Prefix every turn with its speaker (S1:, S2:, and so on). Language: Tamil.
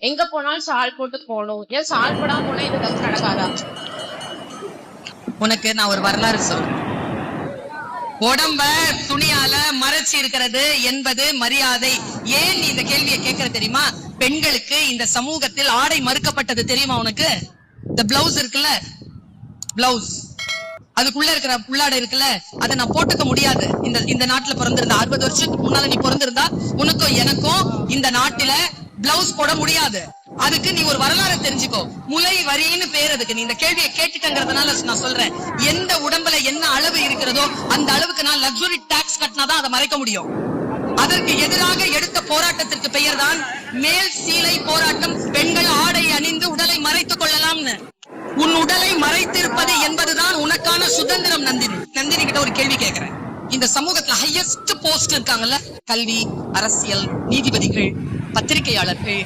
S1: எங்க போனாலும் ஷால் போட்டு போகணும். ஏன் ஷால் போடாம போனா இது தப்பு நடக்காதா?
S2: உனக்கு நான் ஒரு வரலாறு சொல்றேன். உடம்ப துணியால மறைச்சி இருக்கிறது என்பது மரியாதை. ஏன் நீ இந்த கேள்வியை கேட்கற தெரியுமா? பெண்களுக்கு இந்த சமூகத்தில் ஆடை மறுக்கப்பட்டது தெரியுமா உனக்கு? இந்த பிளவுஸ் இருக்குல்ல, பிளவுஸ் அதுக்குள்ள இருக்கிற உள்ளாடை இருக்குல்ல, அதை நான் போட்டுக்க முடியாது. இந்த நாட்டுல பிறந்திருந்தா 60 வருஷத்துக்கு முன்னால நீ பிறந்திருந்தா உனக்கும் எனக்கும் இந்த நாட்டுல பிளவுஸ் போட முடியாது. அதுக்கு நீ ஒரு வரலாறு தெரிஞ்சுக்கோ. முலை வரின்னு பேர் அதுக்கு. நீ இந்த கேள்வியை கேட்டுட்டங்கிறதுனால நான் சொல்றேன், எந்த உடம்புல என்ன அளவு இருக்கிறதோ அந்த அளவுக்கு நான் லக்ஸுரி டாக்ஸ் கட்டினாதான் அதை மறைக்க முடியும். அதற்கு எதிராக எடுத்த போராட்டத்திற்கு பெயர் தான் மேல் சீலை போராட்டம். பெண்கள் ஆடை அணிந்து உடலை மறைத்துக் கொள்ளலாம்னு. உன் உடலை மறைத்திருப்பது என்பதுதான் உனக்கான சுதந்திரம். நந்தினி கிட்ட ஒரு கேள்வி கேட்கிறேன். இந்த சமூகத்துல ஹையஸ்ட் போஸ்ட் இருக்காங்கல்ல, கல்வி, அரசியல், நீதிபதிகள், பத்திரிகையாளர்கள்,